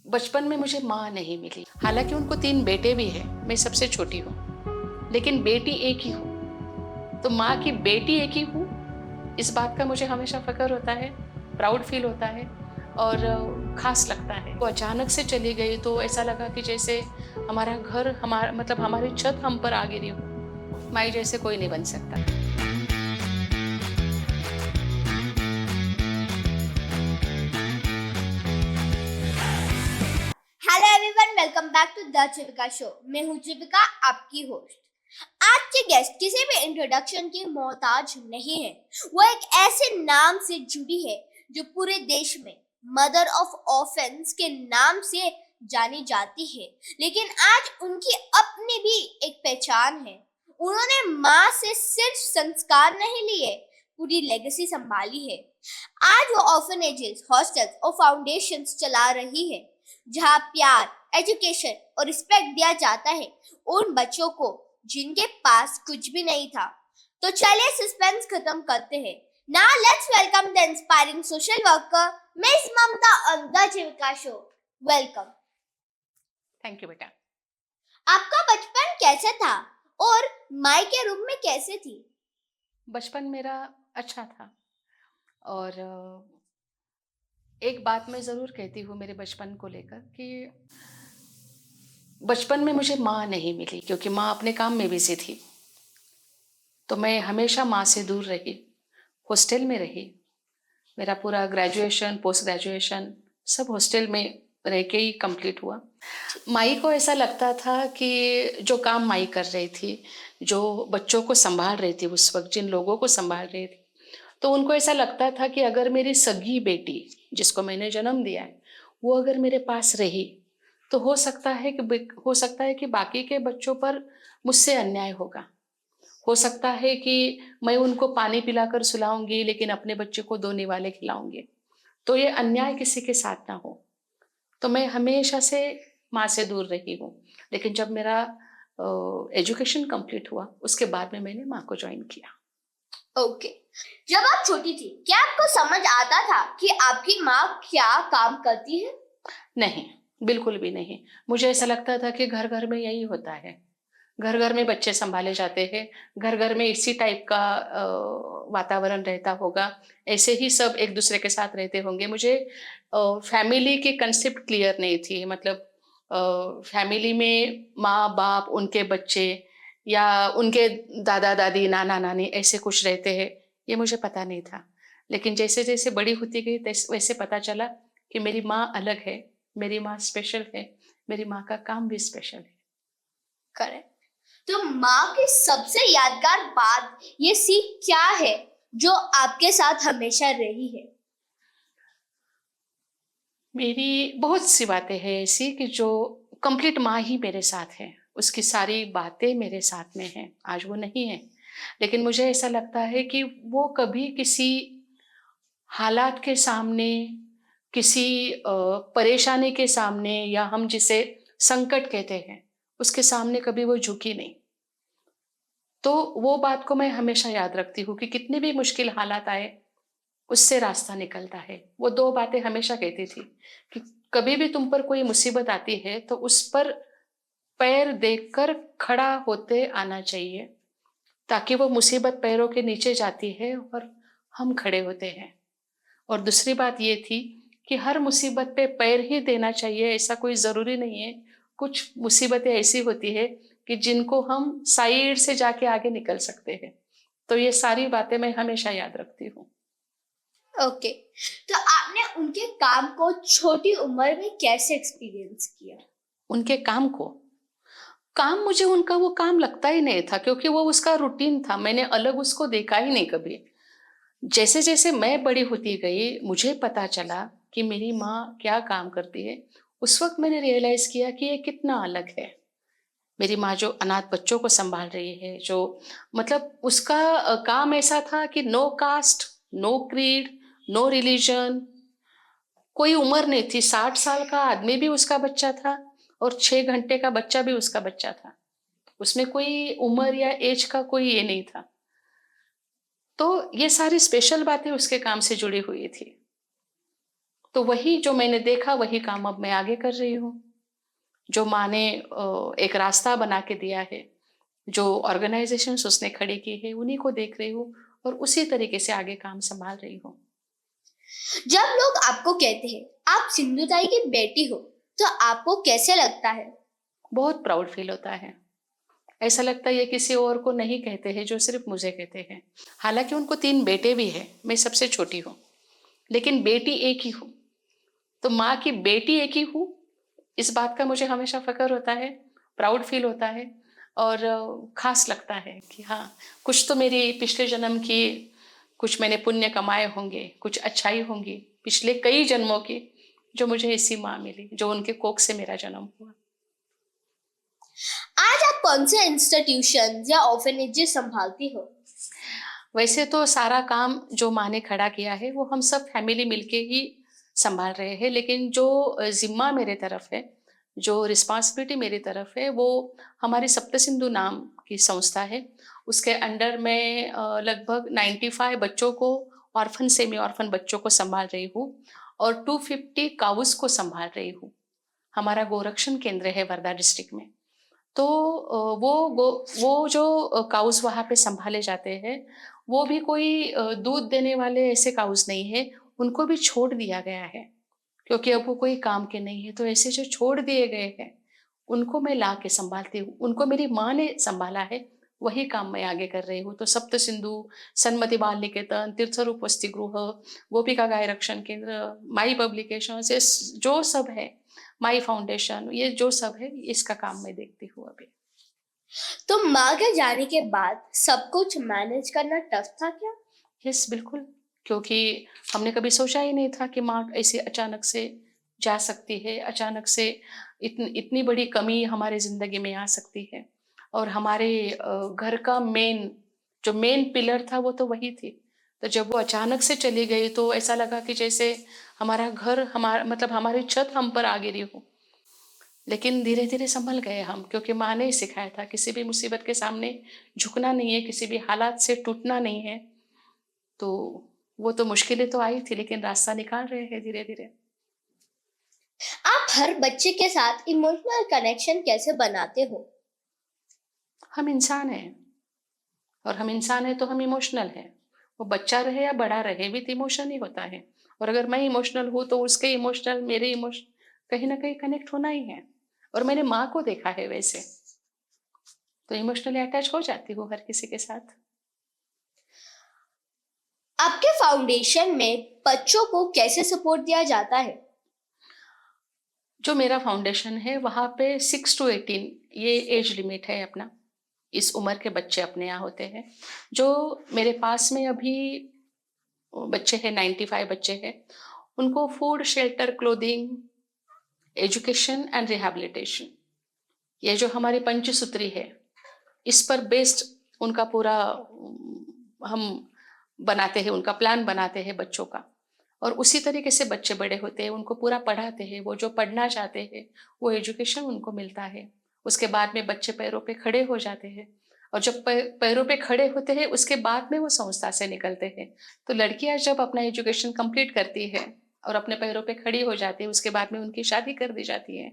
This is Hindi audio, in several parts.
बचपन में मुझे माँ नहीं मिली। हालाँकि उनको 3 बेटे भी हैं, मैं सबसे छोटी हूँ, लेकिन बेटी एक ही हूँ। तो माँ की बेटी एक ही हूँ, इस बात का मुझे हमेशा फ़क्र होता है, प्राउड फ़ील होता है और ख़ास लगता है। वो अचानक से चली गई तो ऐसा लगा कि जैसे हमारा घर मतलब हमारी छत हम पर आ गिरी हो। माई जैसे कोई नहीं बन सकता। Hello everyone, welcome back to the Chivika show. मैं हूँ चिविका, आपकी होस्ट। आज के गेस्ट किसी भी इंट्रोडक्शन की मोहताज नहीं है। वो एक ऐसे नाम से जुड़ी है जो पूरे देश में मदर ऑफ ऑर्फन्स के नाम से जानी जाती है, लेकिन आज उनकी अपनी भी एक पहचान है। उन्होंने माँ से सिर्फ संस्कार नहीं लिए, पूरी लेगेसी संभाली है। आज वो ऑर्फनेजेस, हॉस्टल्स और फाउंडेशंस चला रही है, जहाँ प्यार, एजुकेशन और रिस्पेक्ट दिया जाता है उन बच्चों को जिनके पास कुछ भी नहीं था। तो चलिए सस्पेंस खत्म करते हैं। Now let's welcome the inspiring social worker Miss Mamta on the Jivika Show. Welcome. Thank you बेटा। आपका बचपन कैसा था और माई के रूम में कैसे थी? बचपन मेरा अच्छा था और एक बात मैं ज़रूर कहती हूँ मेरे बचपन को लेकर कि बचपन में मुझे माँ नहीं मिली क्योंकि माँ अपने काम में बिज़ी थी। तो मैं हमेशा माँ से दूर रही, हॉस्टल में रही। मेरा पूरा ग्रेजुएशन, पोस्ट ग्रेजुएशन सब हॉस्टल में रह के ही कंप्लीट हुआ। माई को ऐसा लगता था कि जो काम माई कर रही थी, जो बच्चों को सँभाल रही थी उस वक़्त, जिन लोगों को सँभाल रही थी, तो उनको ऐसा लगता था कि अगर मेरी सगी बेटी, जिसको मैंने जन्म दिया है, वो अगर मेरे पास रही, तो हो सकता है कि बाकी के बच्चों पर मुझसे अन्याय होगा। हो सकता है कि मैं उनको पानी पिलाकर सुलाऊँगी, लेकिन अपने बच्चे को 2 निवाले खिलाऊँगी। तो ये अन्याय किसी के साथ ना हो। तो मैं हमेशा से माँ से दूर रही हूँ। लेकिन जब मेरा एजुकेशन कंप्लीट हुआ, उसके बाद में मैंने माँ को जॉइन किया। ओके। जब आप छोटी थी, क्या आपको समझ आता था कि आपकी माँ क्या काम करती है? नहीं, बिल्कुल भी नहीं। मुझे ऐसा लगता था कि घर-घर में यही होता है। घर-घर में बच्चे सँभाले जाते हैं, घर-घर में इसी टाइप का वातावरण रहता होगा, ऐसे ही सब एक-दूसरे के साथ रहते होंगे। मुझे फैमिली की कांसेप्ट क्लियर नहीं थी। मतलब फैमिली में माँ-बाप, उनके बच्चे या उनके दादा-दादी, नाना-नानी ऐसे कुछ रहते हैं, ये मुझे पता नहीं था। लेकिन जैसे-जैसे बड़ी होती गई वैसे पता चला कि मेरी माँ अलग है, मेरी माँ स्पेशल है, मेरी माँ का काम भी स्पेशल है। करेक्ट। तो माँ की सबसे यादगार बात, ये सीख क्या है जो आपके साथ हमेशा रही है? मेरी बहुत सी बातें हैं ऐसी कि जो कंप्लीट माँ ही मेरे साथ है। उसकी सारी बातें मेरे साथ में हैं, आज वो नहीं है। लेकिन मुझे ऐसा लगता है कि वो कभी किसी हालात के सामने, किसी परेशानी के सामने या हम जिसे संकट कहते हैं, उसके सामने कभी वो झुकी नहीं। तो वो बात को मैं हमेशा याद रखती हूँ कि कितनी भी मुश्किल हालात आए, उससे रास्ता निकलता है। वो 2 बातें हमेशा कहती थी कि कभी भी तुम पर कोई मुसीबत आती है तो उस पर पैर देखकर खड़ा होते आना चाहिए, ताकि वो मुसीबत पैरों के नीचे जाती है और हम खड़े होते हैं। और दूसरी बात ये थी कि हर मुसीबत पे पैर ही देना चाहिए, ऐसा कोई ज़रूरी नहीं है। कुछ मुसीबतें ऐसी होती है कि जिनको हम साइड से जाके आगे निकल सकते हैं। तो ये सारी बातें मैं हमेशा याद रखती हूँ। ओके। तो आपने उनके काम को छोटी उम्र में कैसे एक्सपीरियंस किया? उनके काम मुझे उनका वो काम लगता ही नहीं था क्योंकि वो उसका रूटीन था, मैंने अलग उसको देखा ही नहीं कभी। जैसे-जैसे मैं बड़ी होती गई, मुझे पता चला कि मेरी माँ क्या काम करती है, उस वक़्त मैंने रियलाइज़ किया कि ये कितना अलग है। मेरी माँ जो अनाथ बच्चों को सँभाल रही है, जो मतलब उसका काम ऐसा था कि no caste, no creed, no religion, कोई उम्र नहीं थी। 60 साल का आदमी भी उसका बच्चा था और 6 घंटे का बच्चा भी उसका बच्चा था। उसमें कोई उम्र या ऐज का कोई ये नहीं था। तो ये सारी स्पेशल बातें उसके काम से जुड़ी हुई थी। तो वही जो मैंने देखा वही काम अब मैं आगे कर रही हूँ। जो माँ ने एक रास्ता बना के दिया है, जो ऑर्गेनाइजेशंस उसने खड़ी की है, उन्हीं को देख रही हूँ और उसी तरीके से आगे काम संभाल रही हूँ। जब लोग आपको कहते हैं आप सिंधु ताई की बेटी हो, तो आपको कैसे लगता है? बहुत प्राउड फील होता है। ऐसा लगता है ये किसी और को नहीं कहते हैं, जो सिर्फ मुझे कहते हैं। हालांकि उनको 3 बेटे भी हैं, मैं सबसे छोटी हूँ, लेकिन बेटी एक ही हूँ। तो माँ की बेटी एक ही हूँ, इस बात का मुझे हमेशा फ़ख्र होता है, प्राउड फील होता है और ख़ास लगता है कि हाँ, कुछ तो मेरी पिछले जन्म की, कुछ मैंने पुण्य कमाए होंगे, कुछ अच्छाई होंगी पिछले कई जन्मों की, जो मुझे ऐसी माँ मिली, जो उनके कोख से मेरा जन्म हुआ। आज आप कौन से इंस्टीट्यूशन या ऑर्फनेजेस संभालती हो? वैसे तो सारा काम जो माँ ने खड़ा किया है वो हम सब फैमिली मिलके ही संभाल रहे हैं, लेकिन जो जिम्मा मेरे तरफ है, जो रिस्पॉन्सिबिलिटी मेरी तरफ है, वो हमारी सप्त सिंधु नाम की संस्था है। उसके अंडर मैं लगभग 95 बच्चों को, ऑर्फन सेमी ऑर्फन बच्चों को संभाल रही हूँ और 250 काउस को संभाल रही हूँ। हमारा गोरक्षण केंद्र है वर्धा डिस्ट्रिक्ट में। तो वो जो काउस वहाँ पे संभाले जाते हैं, वो भी कोई दूध देने वाले ऐसे काउस नहीं है, उनको भी छोड़ दिया गया है, क्योंकि अब वो कोई काम के नहीं है। तो ऐसे जो छोड़ दिए गए हैं, उनको मैं ला के संभालती हूँ। उनको मेरी माँ ने संभाला है, वही काम मैं आगे कर रही हूँ। तो सप्त सिंधु, सन्मति बाल निकेतन, तीर्थरूप वसति गृह, गोपिका गाय रक्षण केंद्र, माई पब्लिकेशंस, ये जो सब है, माई फाउंडेशन, ये जो सब है, इसका काम मैं देखती हूँ अभी। तो माँ के जाने के बाद सब कुछ मैनेज करना टफ था क्या? यस, बिल्कुल, क्योंकि हमने कभी सोचा ही नहीं था कि माँ ऐसे अचानक से जा सकती है, अचानक से इतनी बड़ी कमी हमारे ज़िंदगी में आ सकती है। और हमारे घर का जो मेन पिलर था वो तो वही थी। तो जब वो अचानक से चली गई तो ऐसा लगा कि जैसे हमारा घर, मतलब हमारी छत हम पर आ गिरी हो। लेकिन धीरे-धीरे संभल गए हम, क्योंकि माँ ने ही सिखाया था किसी भी मुसीबत के सामने झुकना नहीं है, किसी भी हालात से टूटना नहीं है। तो वो तो मुश्किलें तो आई थी, लेकिन रास्ता निकाल रहे हैं धीरे-धीरे। आप हर बच्चे के साथ इमोशनल कनेक्शन कैसे बनाते हो? हम इंसान हैं, और हम इंसान हैं तो हम इमोशनल हैं। वो बच्चा रहे या बड़ा रहे, विथ इमोशन ही होता है। और अगर मैं इमोशनल हूँ तो उसके इमोशनल, मेरे इमोशन कहीं न कहीं कनेक्ट होना ही है। और मैंने माँ को देखा है वैसे, तो इमोशनली अटैच हो जाती हूँ हर किसी के साथ। आपके फाउंडेशन में बच्चों को कैसे सपोर्ट दिया जाता है? जो मेरा फाउंडेशन है वहाँ पे 6 टू 18 ये एज लिमिट है अपना। इस उम्र के बच्चे अपने यहाँ होते हैं। जो मेरे पास में अभी बच्चे हैं, 95 बच्चे हैं, उनको food, shelter, clothing, education and rehabilitation, ये जो हमारी पंचसूत्री है, इस पर बेस्ड उनका पूरा हम बनाते हैं, उनका प्लान बनाते हैं बच्चों का। और उसी तरीके से बच्चे बड़े होते हैं, उनको पूरा पढ़ाते हैं। वो जो पढ़ना चाहते हैं वो एजुकेशन उनको मिलता है। उसके बाद में बच्चे पैरों पे खड़े हो जाते हैं, और जब पैरों पे खड़े होते हैं उसके बाद में वो संस्था से निकलते हैं। तो लड़कियां जब अपना एजुकेशन कंप्लीट करती है और अपने पैरों पे खड़ी हो जाती है, उसके बाद में उनकी शादी कर दी जाती है।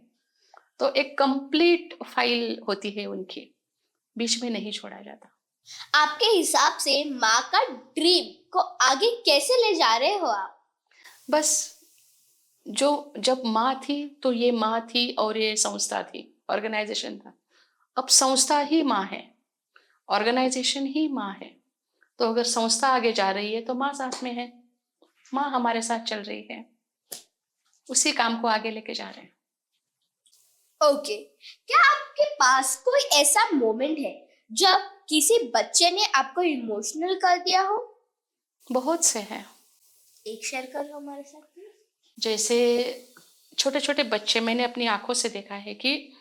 तो एक कंप्लीट फाइल होती है उनकी, बीच में नहीं छोड़ा जाता। आपके हिसाब से माँ का ड्रीम को आगे कैसे ले जा रहे हो आप? बस, जो जब माँ थी तो ये माँ थी और ये संस्था थी, ऑर्गेनाइजेशन था। अब संस्था ही माँ है, ऑर्गेनाइजेशन ही माँ है। तो अगर संस्था आगे जा रही है तो माँ साथ में है, माँ हमारे साथ चल रही है, उसी काम को आगे लेके जा रहे हैं। ओके, क्या आपके पास कोई ऐसा मोमेंट है जब किसी बच्चे ने आपको इमोशनल कर दिया हो? बहुत से हैं। एक शेयर कर लो हमारे साथ में। जैसे छोटे छोटे बच्चे, मैंने अपनी आंखों से देखा है कि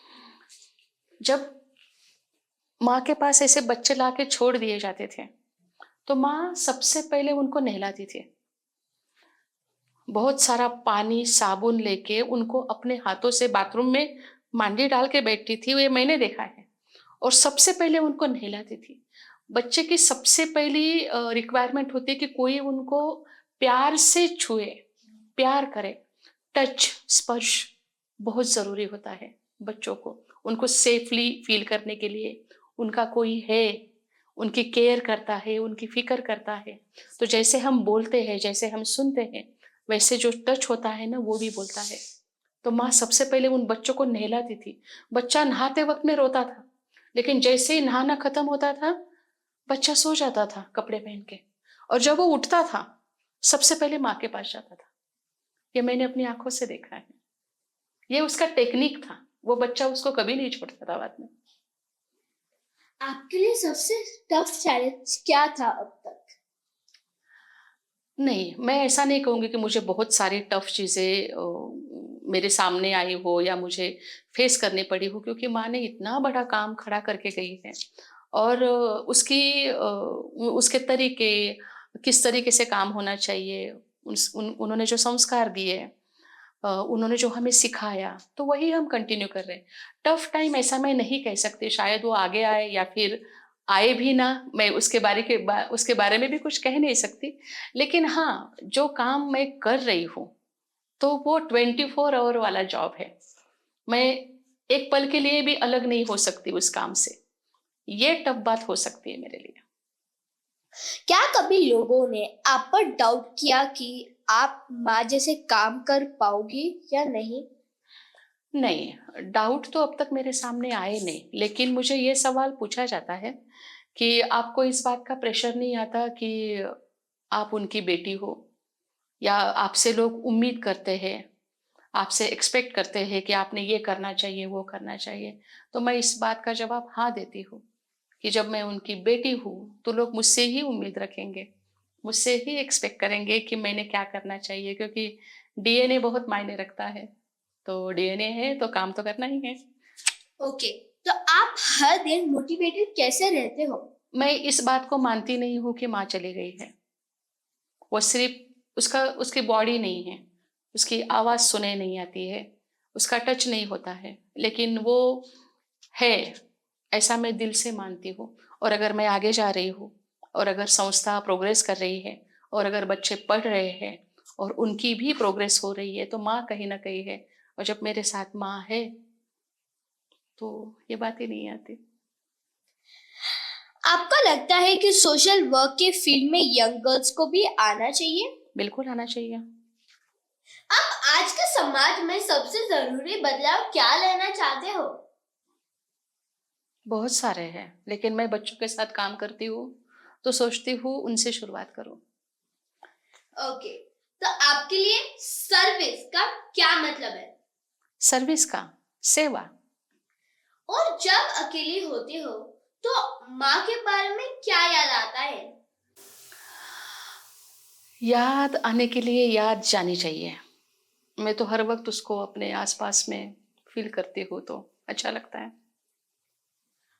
जब माँ के पास ऐसे बच्चे लाके छोड़ दिए जाते थे, तो माँ सबसे पहले उनको नहलाती थी। बहुत सारा पानी, साबुन लेके उनको अपने हाथों से बाथरूम में मांडी डाल के बैठती थी, ये मैंने देखा है। और सबसे पहले उनको नहलाती थी। बच्चे की सबसे पहली रिक्वायरमेंट होती है कि कोई उनको प्यार से छुए, प्यार करे। टच, स्पर्श बहुत ज़रूरी होता है बच्चों को। उनको सेफ़ली फ़ील करने के लिए, उनका कोई है, उनकी केयर करता है, उनकी फ़िक्र करता है। तो जैसे हम बोलते हैं, जैसे हम सुनते हैं, वैसे जो टच होता है ना, वो भी बोलता है। तो माँ सबसे पहले उन बच्चों को नहलाती थी। बच्चा नहाते वक़्त में रोता था, लेकिन जैसे ही नहाना खत्म होता था, बच्चा सो जाता था कपड़े पहन के, और जब वो उठता था, सबसे पहले माँ के पास जाता था। ये मैंने अपनी आँखों से देखा है। ये उसका टेक्निक था, वो बच्चा उसको कभी नहीं छोड़ता था बाद में। आपके लिए सबसे टफ चैलेंज क्या था अब तक? नहीं, मैं ऐसा नहीं कहूँगी कि मुझे बहुत सारी टफ़ चीज़ें मेरे सामने आई हो या मुझे फ़ेस करनी पड़ी हो, क्योंकि माँ ने इतना बड़ा काम खड़ा करके गई है। और उसके तरीके, किस तरीके से काम होना चाहिए, उन्होंने जो संस्कार दिए, उन्होंने जो हमें सिखाया, तो वही हम कंटिन्यू कर रहे हैं। टफ़ टाइम ऐसा मैं नहीं कह सकती, शायद वो आगे आए या फिर आए भी ना, मैं उसके बारे में भी कुछ कह नहीं सकती। लेकिन हाँ, जो काम मैं कर रही हूँ, तो वो 24 आवर वाला जॉब है। मैं एक पल के लिए भी अलग नहीं हो सकती उस काम से। ये टफ़ बात हो सकती है मेरे लिए। क्या कभी लोगों ने आप पर डाउट किया कि आप माँ जैसे काम कर पाओगी या नहीं? नहीं, डाउट तो अब तक मेरे सामने आए नहीं, लेकिन मुझे ये सवाल पूछा जाता है कि आपको इस बात का प्रेशर नहीं आता कि आप उनकी बेटी हो, या आपसे लोग उम्मीद करते हैं, आपसे एक्सपेक्ट करते हैं कि आपने ये करना चाहिए, वो करना चाहिए। तो मैं इस बात का जवाब हाँ देती हूँ कि जब मैं उनकी बेटी हूँ, तो लोग मुझसे ही उम्मीद रखेंगे, मुझसे ही एक्सपेक्ट करेंगे कि मैंने क्या करना चाहिए, क्योंकि डीएनए बहुत मायने रखता है। तो डीएनए है तो काम तो करना ही है। ओके, तो आप हर दिन मोटिवेटेड कैसे रहते हो? मैं इस बात को मानती नहीं हूँ कि माँ चली गई है। वो सिर्फ़ उसकी बॉडी नहीं है, उसकी आवाज़ सुने नहीं आती है, उसका टच नहीं होता है, लेकिन वो है, ऐसा मैं दिल से मानती हूँ। और अगर मैं आगे जा रही हूँ, और अगर संस्था प्रोग्रेस कर रही है, और अगर बच्चे पढ़ रहे हैं, और उनकी भी प्रोग्रेस हो रही है, तो माँ कहीं न कहीं है। और जब मेरे साथ माँ है, तो ये बात ही नहीं आती। आपको लगता है कि सोशल वर्क के फील्ड में यंग गर्ल्स को भी आना चाहिए? बिल्कुल आना चाहिए। आप आज के समाज में सबसे जरूरी बदलाव क्या लेना चाहते हो? बहुत सारे हैं, लेकिन मैं बच्चों के साथ काम करती हूँ, तो सोचती हूँ उनसे शुरुआत करूँ। ओके, तो आपके लिए सर्विस का क्या मतलब है? सर्विस का, सेवा। और जब अकेली होती हो तो माँ के बारे में क्या याद आता है? याद आने के लिए याद जानी चाहिए। मैं तो हर वक़्त उसको अपने आस-पास में फ़ील करती हूँ, तो अच्छा लगता है।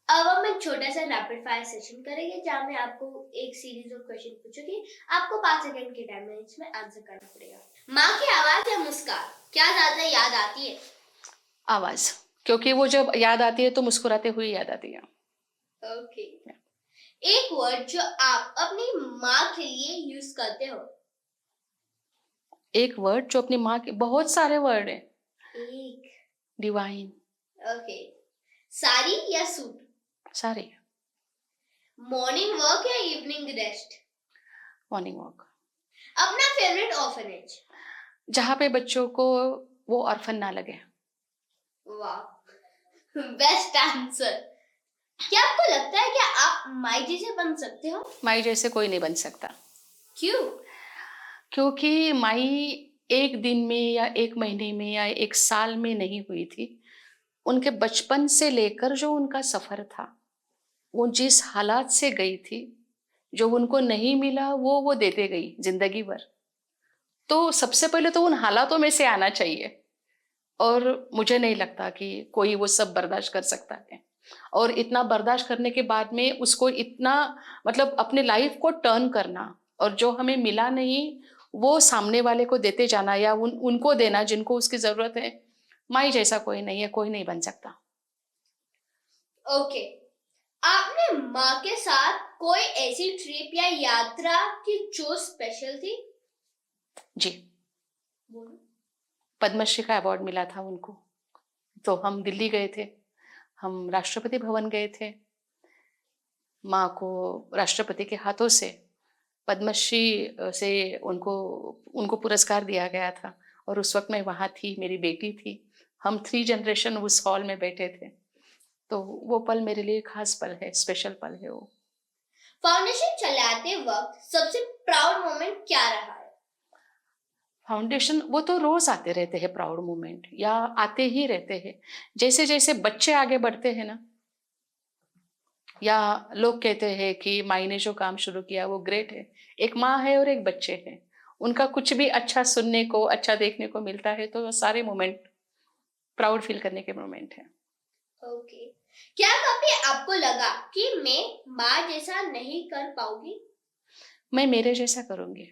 अब हम एक छोटा सा रैपिड फायर सेशन करेंगे जहाँ मैं आपको एक सीरीज ऑफ क्वेश्चन पूछूंगी। आपको 5 सेकंड के टाइम में इसमें आंसर करना पड़ेगा। माँ की आवाज या मुस्कान क्या ज्यादा याद आती है? आवाज़, क्योंकि वो जब याद आती है तो मुस्कुराते हुए याद आती है। ओके, एक वर्ड जो आप अपनी माँ के लिए यूज करते हो। एक वर्ड जो अपनी माँ के, बहुत सारे वर्ड हैं। एक। डिवाइन। ओके, साड़ी या सूट? सारे। मॉर्निंग वर्क या इवनिंग रेस्ट? Morning walk. अपना फेवरेट ऑर्फनेज? जहाँ पे बच्चों को वो ऑर्फन ना लगे। वाह, बेस्ट आंसर। क्या आपको लगता है कि आप माई जैसे बन सकते हो? माई जैसे कोई नहीं बन सकता, क्यों? क्योंकि माई एक दिन में या 1 महीने में या 1 साल में नहीं हुई थी। उनके बचपन से लेकर जो उनका सफ़र था, वो जिस हालात से गई थी, जो उनको नहीं मिला वो देते गई ज़िंदगी भर। तो सबसे पहले तो उन हालातों में से आना चाहिए, और मुझे नहीं लगता कि कोई वो सब बर्दाश्त कर सकता है। और इतना बर्दाश्त करने के बाद में उसको इतना, मतलब अपने लाइफ़ को टर्न करना, और जो हमें मिला नहीं, वो सामने वाले को देते जाना, या उनको देना जिनको उसकी ज़रूरत है। माई जैसा कोई नहीं है, कोई नहीं बन सकता। ओके, आपने माँ के साथ कोई ऐसी ट्रिप या यात्रा की जो स्पेशल थी? जी। बोलो। पद्मश्री का अवार्ड मिला था उनको। तो हम दिल्ली गए थे, हम राष्ट्रपति भवन गए थे। माँ को राष्ट्रपति के हाथों से पद्मश्री से उनको उनको पुरस्कार दिया गया था और उस वक़्त मैं वहाँ थी, मेरी बेटी थी। हम 3 जनरेशन उस हॉल में बैठे थे। तो वो पल मेरे लिए ख़ास पल है, स्पेशल पल है वो। फाउंडेशन चलाते वक्त सबसे प्राउड मोमेंट क्या रहा है? फाउंडेशन वो तो रोज़ आते रहते हैं प्राउड मोमेंट, या आते ही रहते हैं। जैसे-जैसे बच्चे आगे बढ़ते हैं ना, या लोग कहते हैं कि माई ने जो काम शुरू किया वो ग्रेट है। एक माँ है और एक बच्चे हैं, उनका कुछ भी अच्छा सुनने को, अच्छा देखने को मिलता है तो वो सारे मोमेंट प्राउड फील करने के मोमेंट हैं। ओके, क्या कभी आपको लगा कि मैं माँ जैसा नहीं कर पाऊंगी? मैं मेरे जैसा करूँगी।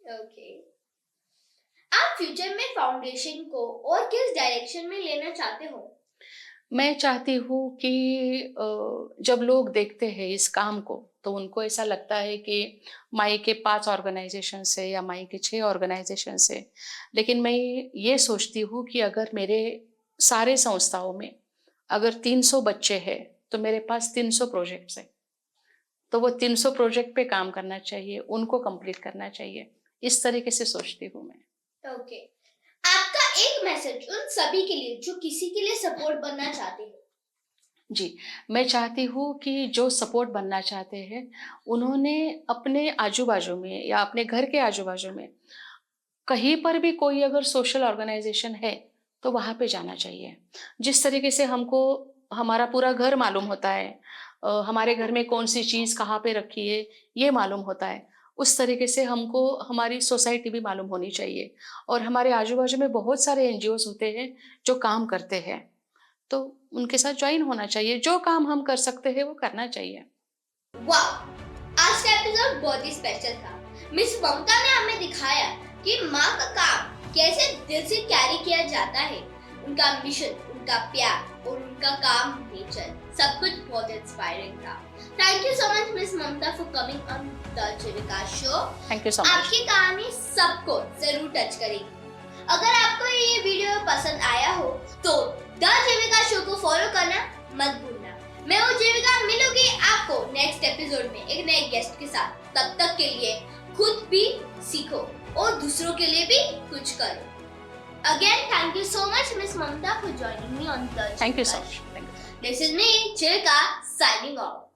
ओके, आप फ्यूचर में फाउंडेशन को और किस डायरेक्शन में लेना चाहते हो? मैं चाहती हूँ कि जब लोग देखते हैं इस काम को तो उनको ऐसा लगता है कि माई के 5 ऑर्गेनाइजेशन से या माई के 6 ऑर्गेनाइजेशन से, लेकिन मैं ये सोचती हूँ कि अगर मेरे सारे संस्थाओं में अगर 300 बच्चे हैं तो मेरे पास 300 प्रोजेक्ट्स हैं। तो वो 300 प्रोजेक्ट पे काम करना चाहिए, उनको कंप्लीट करना चाहिए। इस तरीके से सोचती हूँ मैं। ओके, आपका एक मैसेज उन सभी के लिए जो किसी के लिए सपोर्ट बनना चाहते हैं। जी, मैं चाहती हूँ कि जो सपोर्ट बनना चाहते हैं, उन्होंने अपने आजू-बाजू में या अपने घर के आजू-बाजू में कहीं पर भी कोई अगर सोशल ऑर्गेनाइजेशन है, तो वहाँ पे जाना चाहिए। जिस तरीके से हमको हमारा पूरा घर मालूम होता है, हमारे घर में कौन-सी चीज़ कहाँ पे रखी है, ये मालूम होता है। उस तरीके से हमको हमारी सोसाइटी भी मालूम होनी चाहिए और हमारे आजू-बाजू में बहुत सारे एनजीओज़ होते हैं, जो काम करते हैं। तो उनके साथ जॉइन होना चाहिए, जो काम हम कर सकते हैं वो करना चाहिए। वाह, आज का एपिसोड बहुत ही स्पेशल था। मिस ममता ने हमें दिखाया कि माँ का काम कैसे दिल से कैरी किया जाता है। उनका मिशन, उनका प्यार और उनका काम नेचर सब कुछ बहुत इंस्पायरिंग था। Thank you so much miss Mamata for coming on the Jeevika show. Thank you so much. आपकी कहानी सबको जरूर टच करेगी। अगर आपको ये वीडियो पसंद आया हो तो द जीविका शो को फॉलो करना मत भूलना। मैं हूँ जीविका, मिलूंगी आपको नेक्स्ट एपिसोड में एक नए गेस्ट के साथ। तब तक के लिए खुद भी सीखो और दूसरों के लिए भी कुछ करो। Again, thank you so much, Miss Mamta, for joining me on the Thank you so Jeevika much. Show. Thank you. This is me, Chilka, signing off.